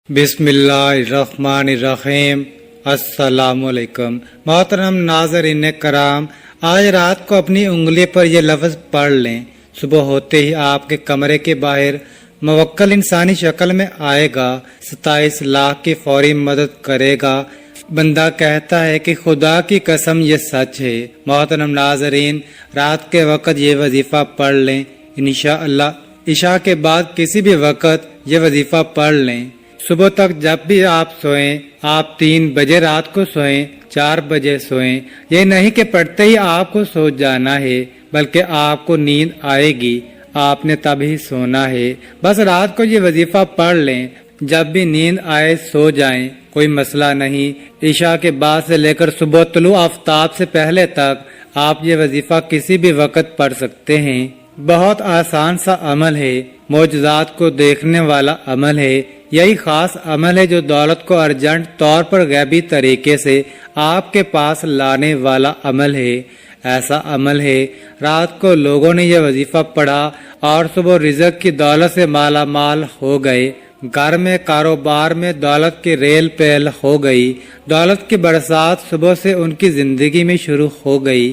بسم اللہ الرحمن الرحیم۔ السلام علیکم محترم ناظرین کرام، آج رات کو اپنی انگلی پر یہ لفظ پڑھ لیں۔ صبح ہوتے ہی آپ کے کمرے کے باہر موکل انسانی شکل میں آئے گا، 27 لاکھ کی فوری مدد کرے گا۔ بندہ کہتا ہے کہ خدا کی قسم یہ سچ ہے۔ محترم ناظرین، رات کے وقت یہ وظیفہ پڑھ لیں، انشاءاللہ عشاء کے بعد کسی بھی وقت یہ وظیفہ پڑھ لیں۔ صبح تک جب بھی آپ سوئیں، آپ 3 بجے رات کو سوئیں، 4 بجے سوئیں، یہ نہیں کہ پڑھتے ہی آپ کو سو جانا ہے، بلکہ آپ کو نیند آئے گی، آپ نے تبھی سونا ہے۔ بس رات کو یہ وظیفہ پڑھ لیں، جب بھی نیند آئے سو جائیں، کوئی مسئلہ نہیں۔ عشاء کے بعد سے لے کر صبح طلوع آفتاب سے پہلے تک آپ یہ وظیفہ کسی بھی وقت پڑھ سکتے ہیں۔ بہت آسان سا عمل ہے، معجزات کو دیکھنے والا عمل ہے۔ یہی خاص عمل ہے جو دولت کو ارجنٹ طور پر غیبی طریقے سے آپ کے پاس لانے والا عمل ہے۔ ایسا عمل ہے، رات کو لوگوں نے یہ وظیفہ پڑھا اور صبح رزق کی دولت سے مالا مال ہو گئے، گھر میں کاروبار میں دولت کی ریل پیل ہو گئی، دولت کی برسات صبح سے ان کی زندگی میں شروع ہو گئی،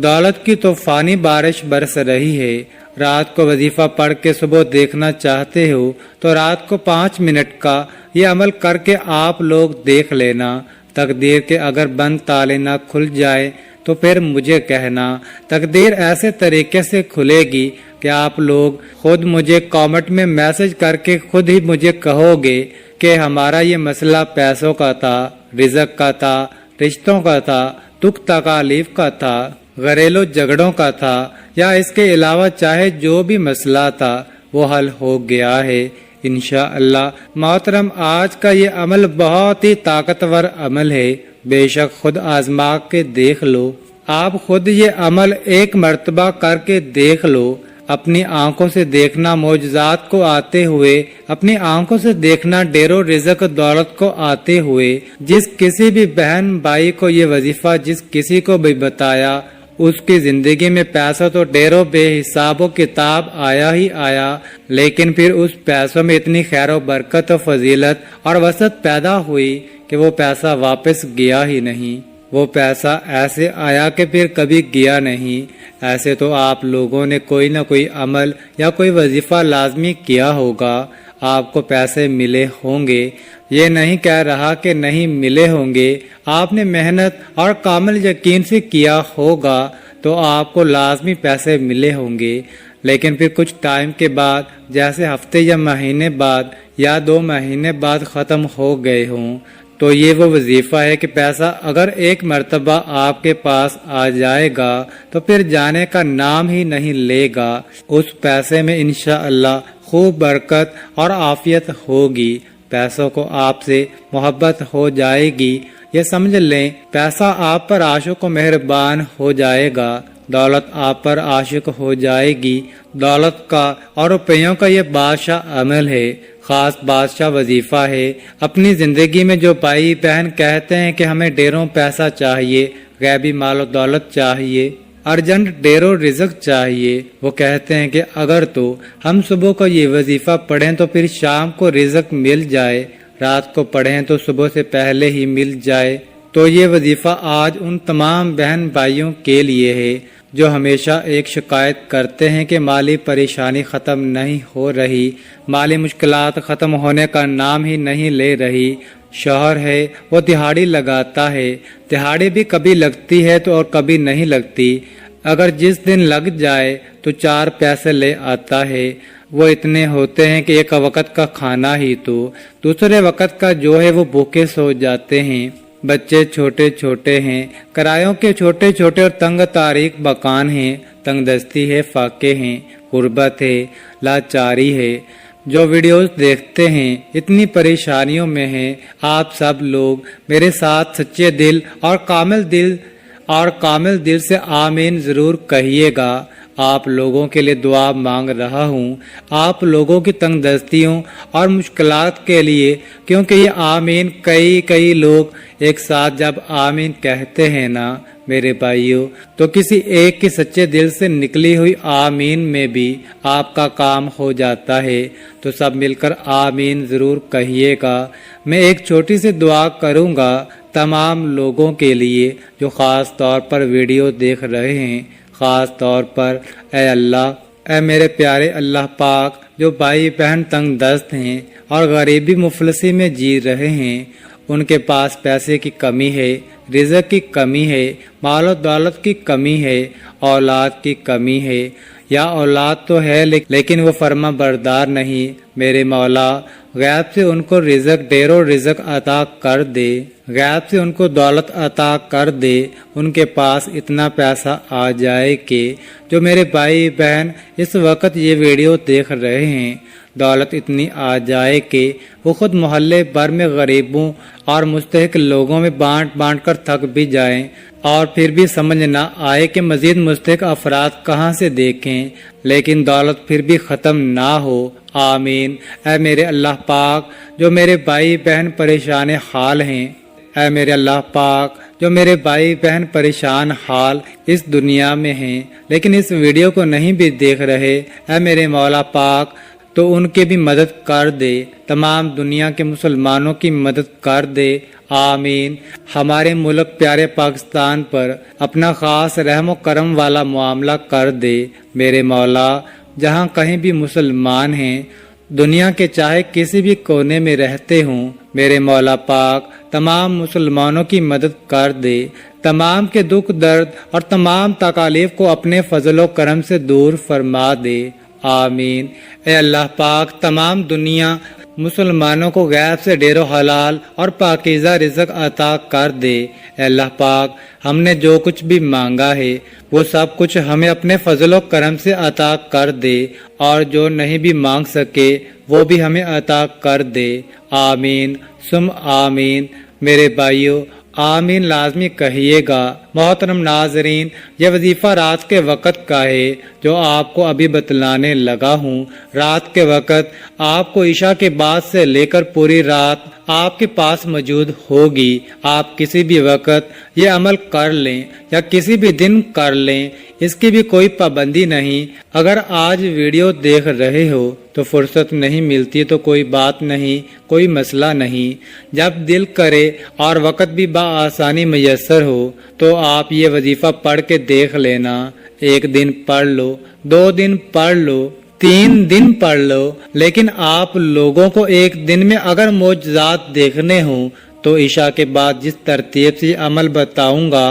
دولت کی طوفانی بارش برس رہی ہے۔ رات کو وظیفہ پڑھ کے صبح دیکھنا چاہتے ہو تو رات کو 5 منٹ کا یہ عمل کر کے آپ لوگ دیکھ لینا۔ تقدیر کے اگر بند تالے نہ کھل جائے تو پھر مجھے کہنا، تقدیر ایسے طریقے سے کھلے گی کہ آپ لوگ خود مجھے کامنٹ میں میسج کر کے خود ہی مجھے کہو گے کہ ہمارا یہ مسئلہ پیسوں کا تھا، رزق کا تھا، رشتوں کا تھا، دکھ تکالیف کا تھا، گھریلو جھگڑوں کا تھا، یا اس کے علاوہ چاہے جو بھی مسئلہ تھا وہ حل ہو گیا ہے انشاءاللہ۔ محترم، آج کا یہ عمل بہت ہی طاقتور عمل ہے، بے شک خود آزما کے دیکھ لو۔ آپ خود یہ عمل 1 مرتبہ کر کے دیکھ لو، اپنی آنکھوں سے دیکھنا معجزات کو آتے ہوئے، اپنی آنکھوں سے دیکھنا ڈیرو رزق دولت کو آتے ہوئے۔ جس کسی بھی بہن بھائی کو یہ وظیفہ جس کسی کو بھی بتایا، اس کی زندگی میں پیسہ تو ڈیرو بے حساب و کتاب آیا ہی آیا، لیکن پھر اس پیسوں میں اتنی خیر و برکت و فضیلت اور وسعت پیدا ہوئی کہ وہ پیسہ واپس گیا ہی نہیں۔ وہ پیسہ ایسے آیا کہ پھر کبھی گیا نہیں۔ ایسے تو آپ لوگوں نے کوئی نہ کوئی عمل یا کوئی وظیفہ لازمی کیا ہوگا، آپ کو پیسے ملے ہوں گے، یہ نہیں کہہ رہا کہ نہیں ملے ہوں گے۔ آپ نے محنت اور کامل یقین سے کیا ہوگا تو آپ کو لازمی پیسے ملے ہوں گے، لیکن پھر کچھ ٹائم کے بعد، جیسے ہفتے یا مہینے بعد یا 2 مہینے بعد ختم ہو گئے ہوں، تو یہ وہ وظیفہ ہے کہ پیسہ اگر 1 مرتبہ آپ کے پاس آ جائے گا تو پھر جانے کا نام ہی نہیں لے گا۔ اس پیسے میں انشاءاللہ خوب برکت اور عافیت ہوگی، پیسوں کو آپ سے محبت ہو جائے گی۔ یہ سمجھ لیں، پیسہ آپ پر عاشق و مہربان ہو جائے گا، دولت آپ پر عاشق ہو جائے گی۔ دولت کا اور روپیوں کا یہ بادشاہ عمل ہے، خاص بادشاہ وظیفہ ہے۔ اپنی زندگی میں جو بھائی بہن کہتے ہیں کہ ہمیں ڈھیروں پیسہ چاہیے، غیبی مال و دولت چاہیے، ارجنٹ ڈھیروں رزق چاہیے، وہ کہتے ہیں کہ اگر تو ہم صبح کو یہ وظیفہ پڑھیں تو پھر شام کو رزق مل جائے، رات کو پڑھیں تو صبح سے پہلے ہی مل جائے۔ تو یہ وظیفہ آج ان تمام بہن بھائیوں کے لیے ہے جو ہمیشہ ایک شکایت کرتے ہیں کہ مالی پریشانی ختم نہیں ہو رہی، مالی مشکلات ختم ہونے کا نام ہی نہیں لے رہی۔ شوہر ہے، وہ دہاڑی لگاتا ہے، دہاڑی بھی کبھی لگتی ہے تو اور کبھی نہیں لگتی، اگر جس دن لگ جائے تو 4 پیسے لے آتا ہے، وہ اتنے ہوتے ہیں کہ 1 وقت کا کھانا ہی تو دوسرے وقت کا جو ہے وہ بھوکے سو جاتے ہیں۔ بچے چھوٹے چھوٹے ہیں، کرایوں کے چھوٹے چھوٹے اور تنگ تاریخ مکان ہیں، تنگ دستی ہے، فاقے ہیں، غربت ہے، لاچاری ہے۔ جو ویڈیوز دیکھتے ہیں اتنی پریشانیوں میں ہیں، آپ سب لوگ میرے ساتھ سچے دل اور کامل دل سے آمین ضرور کہیے گا۔ آپ لوگوں کے لیے دعا مانگ رہا ہوں، آپ لوگوں کی تنگ دستیوں اور مشکلات کے لیے، کیونکہ یہ آمین کئی لوگ ایک ساتھ جب آمین کہتے ہیں نا میرے بھائیوں، تو کسی ایک کی سچے دل سے نکلی ہوئی آمین میں بھی آپ کا کام ہو جاتا ہے، تو سب مل کر آمین ضرور کہیے گا۔ میں ایک چھوٹی سی دعا کروں گا تمام لوگوں کے لیے جو خاص طور پر ویڈیو دیکھ رہے ہیں، خاص طور پر اے اللہ، اے میرے پیارے اللہ پاک، جو بھائی بہن تنگ دست ہیں اور غریبی مفلسی میں جی رہے ہیں، ان کے پاس پیسے کی کمی ہے، رزق کی کمی ہے، مال و دولت کی کمی ہے، اولاد کی کمی ہے، یا اولاد تو ہے لیکن وہ فرما بردار نہیں، میرے مولا غیب سے ان کو رزق، ڈھیر و رزق عطا کر دے، غیب سے ان کو دولت عطا کر دے، ان کے پاس اتنا پیسہ آ جائے کہ جو میرے بھائی بہن اس وقت یہ ویڈیو دیکھ رہے ہیں، دولت اتنی آ جائے کہ وہ خود محلے بھر میں غریبوں اور مستحق لوگوں میں بانٹ بانٹ کر تھک بھی جائیں، اور پھر بھی سمجھ نہ آئے کہ مزید مستحق افراد کہاں سے دیکھیں، لیکن دولت پھر بھی ختم نہ ہو۔ آمین۔ اے میرے اللہ پاک، جو میرے بھائی بہن پریشان حال ہیں، اے میرے اللہ پاک، جو میرے بھائی بہن پریشان حال اس دنیا میں ہیں لیکن اس ویڈیو کو نہیں بھی دیکھ رہے، اے میرے مولا پاک، تو ان کی بھی مدد کر دے، تمام دنیا کے مسلمانوں کی مدد کر دے۔ آمین۔ ہمارے ملک پیارے پاکستان پر اپنا خاص رحم و کرم والا معاملہ کر دے، میرے مولا، جہاں کہیں بھی مسلمان ہیں، دنیا کے چاہے کسی بھی کونے میں رہتے ہوں، میرے مولا پاک تمام مسلمانوں کی مدد کر دے، تمام کے دکھ درد اور تمام تکالیف کو اپنے فضل و کرم سے دور فرما دے۔ آمین۔ اے اللہ پاک، تمام دنیا مسلمانوں کو غیب سے ڈھیر و حلال اور پاکیزہ رزق عطا کر دے۔ اے اللہ پاک، ہم نے جو کچھ بھی مانگا ہے وہ سب کچھ ہمیں اپنے فضل و کرم سے عطا کر دے، اور جو نہیں بھی مانگ سکے وہ بھی ہمیں عطا کر دے۔ آمین ثم آمین۔ میرے بھائیوں، آمین لازمی کہیے گا۔ محترم ناظرین، یہ وظیفہ رات کے وقت کا ہے جو آپ کو ابھی بتلانے لگا ہوں۔ رات کے وقت آپ کو عشاء کے بعد سے لے کر پوری رات آپ کے پاس موجود ہوگی۔ آپ کسی بھی وقت یہ عمل کر لیں یا کسی بھی دن کر لیں، اس کی بھی کوئی پابندی نہیں۔ اگر آج ویڈیو دیکھ رہے ہو تو فرصت نہیں ملتی تو کوئی بات نہیں، کوئی مسئلہ نہیں۔ جب دل کرے اور وقت بھی بآسانی میسر ہو تو آپ یہ وظیفہ پڑھ کے دیکھ لینا۔ ایک دن پڑھ لو، 2 دن پڑھ لو، 3 دن پڑھ لو، لیکن آپ لوگوں کو ایک دن میں اگر معجزات دیکھنے ہوں تو عشاء کے بعد جس ترتیب سے عمل بتاؤں گا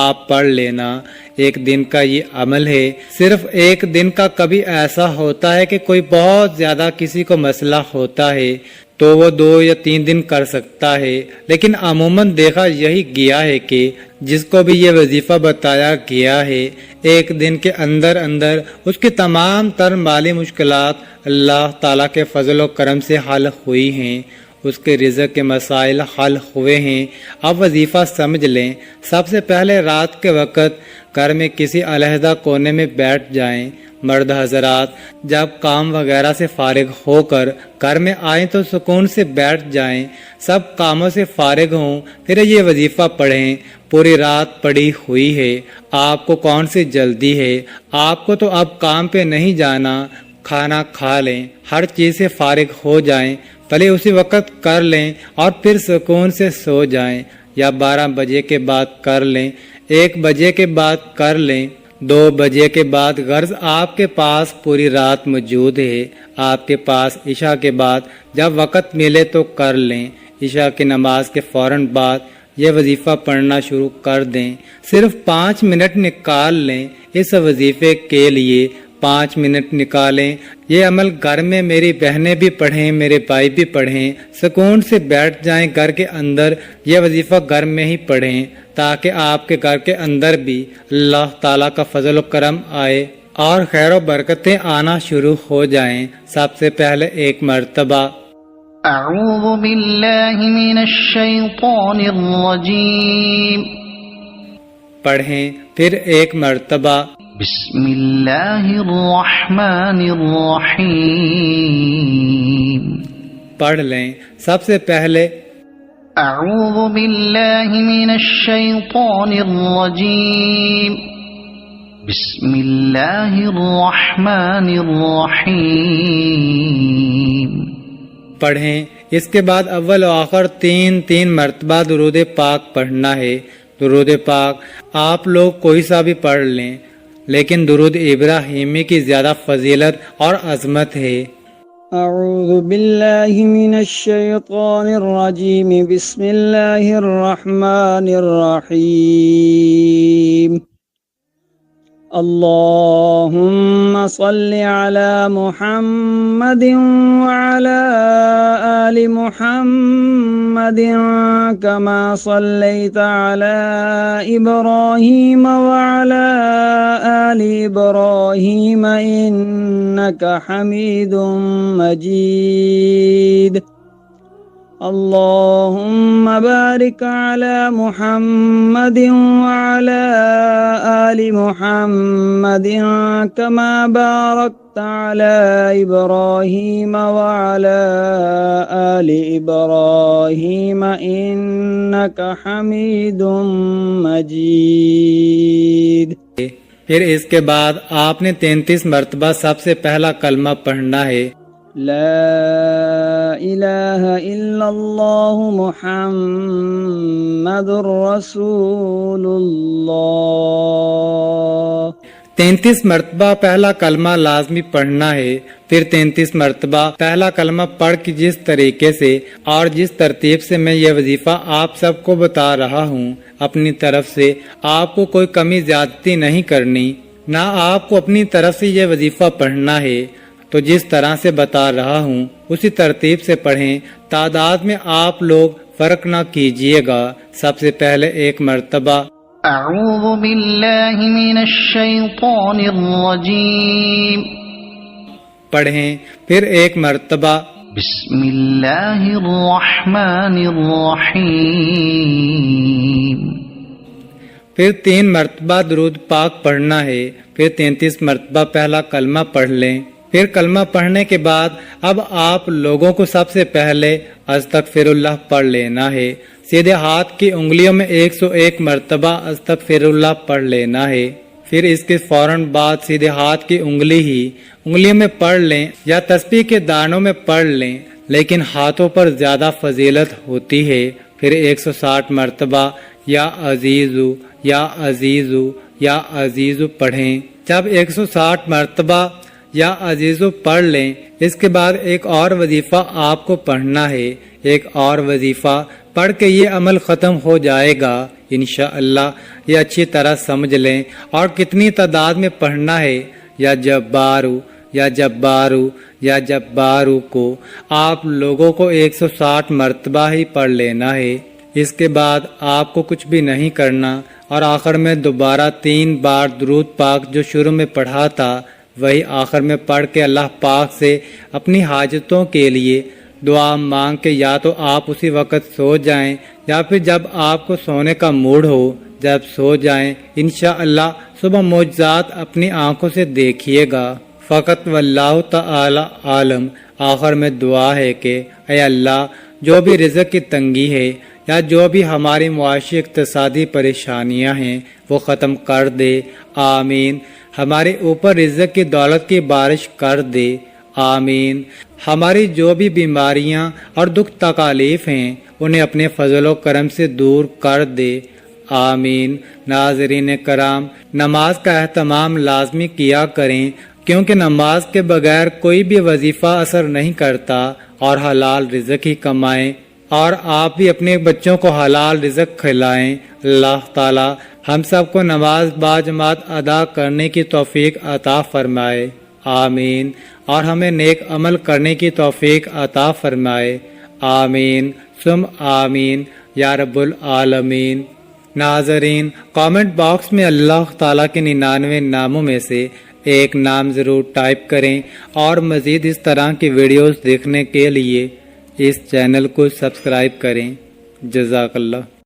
آپ پڑھ لینا۔ ایک دن کا یہ عمل ہے، صرف ایک دن کا۔ کبھی ایسا ہوتا ہے کہ کوئی بہت زیادہ کسی کو مسئلہ ہوتا ہے تو وہ 2 یا 3 دن کر سکتا ہے، لیکن عموماً دیکھا یہی گیا ہے کہ جس کو بھی یہ وظیفہ بتایا گیا ہے، ایک دن کے اندر اندر اس کی تمام تر مالی مشکلات اللہ تعالیٰ کے فضل و کرم سے حل ہوئی ہیں، اس کے رزق کے مسائل حل ہوئے ہیں۔ اب وظیفہ سمجھ لیں۔ سب سے پہلے رات کے وقت گھر میں کسی علیحدہ کونے میں بیٹھ جائیں۔ مرد حضرات جب کام وغیرہ سے فارغ ہو کر گھر میں آئیں تو سکون سے بیٹھ جائیں، سب کاموں سے فارغ ہوں، پھر یہ وظیفہ پڑھیں۔ پوری رات پڑی ہوئی ہے، آپ کو کون سی جلدی ہے؟ آپ کو تو اب کام پہ نہیں جانا، کھانا کھا لیں، ہر چیز سے فارغ ہو جائیں، پہلے اسی وقت کر لیں اور پھر سکون سے سو جائیں، یا 12 بجے کے بعد کر لیں، 1 بجے کے بعد کر لیں، 2 بجے کے بعد غرض آپ کے پاس پوری رات موجود ہے۔ آپ کے پاس عشاء کے بعد جب وقت ملے تو کر لیں۔ عشاء کی نماز کے فوراً بعد یہ وظیفہ پڑھنا شروع کر دیں۔ صرف 5 منٹ نکال لیں اس وظیفے کے لیے، 5 منٹ نکالیں۔ یہ عمل گھر میں میری بہنیں بھی پڑھیں، میرے بھائی بھی پڑھیں، سکون سے بیٹھ جائیں گھر کے اندر، یہ وظیفہ گھر میں ہی پڑھیں تاکہ آپ کے گھر کے اندر بھی اللہ تعالیٰ کا فضل و کرم آئے اور خیر و برکتیں آنا شروع ہو جائیں۔ سب سے پہلے ایک مرتبہ اعوذ باللہ من الشیطان الرجیم پڑھیں، پھر ایک مرتبہ بسم اللہ الرحمن الرحیم پڑھ لیں۔ سب سے پہلے أعوذ بالله من الشيطان الرجيم بسم الله الرحمن الرحيم پڑھیں۔ اس کے بعد اول و آخر تین مرتبہ درود پاک پڑھنا ہے۔ درود پاک آپ لوگ کوئی سا بھی پڑھ لیں، لیکن درود ابراہیمی کی زیادہ فضیلت اور عظمت ہے۔ اعوذ باللہ من الشیطان الرجیم بسم اللہ الرحمن الرحیم اللہم صل علی محمد وعلی آل محمد کما صلیت علی ابراہیم وعلی آل ابراہیم انک حمید مجید اللهم بارك على محمد وعلى آل محمد كما باركت على إبراهيم وعلى آل إبراهيم إنك حميد مجيد۔ پھر اس کے بعد آپ نے 33 مرتبہ سب سے پہلا کلمہ پڑھنا ہے۔ لا الہ الا اللہ محمد رسول اللہ۔ 33 مرتبہ پہلا کلمہ لازمی پڑھنا ہے۔ پھر 33 مرتبہ پہلا کلمہ پڑھ کے جس طریقے سے اور جس ترتیب سے میں یہ وظیفہ آپ سب کو بتا رہا ہوں، اپنی طرف سے آپ کو کوئی کمی زیادتی نہیں کرنی، نہ آپ کو اپنی طرف سے یہ وظیفہ پڑھنا ہے۔ تو جس طرح سے بتا رہا ہوں اسی ترتیب سے پڑھیں، تعداد میں آپ لوگ فرق نہ کیجیے گا۔ سب سے پہلے ایک مرتبہ أعوذ بالله من الشيطان الرجيم پڑھیں، پھر ایک مرتبہ بسم الله الرحمن الرحيم پھر 3 مرتبہ درود پاک پڑھنا ہے۔ پھر 33 مرتبہ پہلا کلمہ پڑھ لیں۔ پھر کلمہ پڑھنے کے بعد اب آپ لوگوں کو سب سے پہلے استغفر اللہ پڑھ لینا ہے۔ سیدھے ہاتھ کی انگلیوں میں 101 مرتبہ استغفر اللہ پڑھ لینا ہے۔ پھر اس کے فوراً بعد سیدھے ہاتھ کی انگلیوں میں پڑھ لیں یا تسبیح کے دانوں میں پڑھ لیں، لیکن ہاتھوں پر زیادہ فضیلت ہوتی ہے۔ پھر 160 مرتبہ یا عزیزو یا عزیزو یا عزیزو پڑھیں۔ جب 160 مرتبہ یا عزیزو پڑھ لیں، اس کے بعد ایک اور وظیفہ آپ کو پڑھنا ہے۔ ایک اور وظیفہ پڑھ کے یہ عمل ختم ہو جائے گا انشاءاللہ۔ یہ اچھی طرح سمجھ لیں اور کتنی تعداد میں پڑھنا ہے۔ یا جبارو یا جبارو یا جبارو کو آپ لوگوں کو 160 مرتبہ ہی پڑھ لینا ہے۔ اس کے بعد آپ کو کچھ بھی نہیں کرنا، اور آخر میں دوبارہ 3 بار درود پاک جو شروع میں پڑھا تھا وہی آخر میں پڑھ کے اللہ پاک سے اپنی حاجتوں کے لیے دعا مانگ کے یا تو آپ اسی وقت سو جائیں یا پھر جب آپ کو سونے کا موڈ ہو جب سو جائیں۔ انشاءاللہ صبح معجزات اپنی آنکھوں سے دیکھیے گا۔ فقط واللہ تعالی عالم۔ آخر میں دعا ہے کہ اے اللہ، جو بھی رزق کی تنگی ہے یا جو بھی ہماری معاشی اقتصادی پریشانیاں ہیں وہ ختم کر دے، آمین۔ ہمارے اوپر رزق کی دولت کی بارش کر دے، آمین۔ ہماری جو بھی بیماریاں اور دکھ تکالیف ہیں انہیں اپنے فضل و کرم سے دور کر دے، آمین۔ ناظرین کرام، نماز کا اہتمام لازمی کیا کریں، کیونکہ نماز کے بغیر کوئی بھی وظیفہ اثر نہیں کرتا، اور حلال رزق ہی کمائیں، اور آپ بھی اپنے بچوں کو حلال رزق کھلائیں۔ اللہ تعالی ہم سب کو نماز باجماعت ادا کرنے کی توفیق عطا فرمائے، آمین، اور ہمیں نیک عمل کرنے کی توفیق عطا فرمائے، آمین ثم آمین یا رب العالمین۔ ناظرین، کامنٹ باکس میں اللہ تعالیٰ کے 99 ناموں میں سے ایک نام ضرور ٹائپ کریں، اور مزید اس طرح کی ویڈیوز دیکھنے کے لیے اس چینل کو سبسکرائب کریں۔ جزاک اللہ۔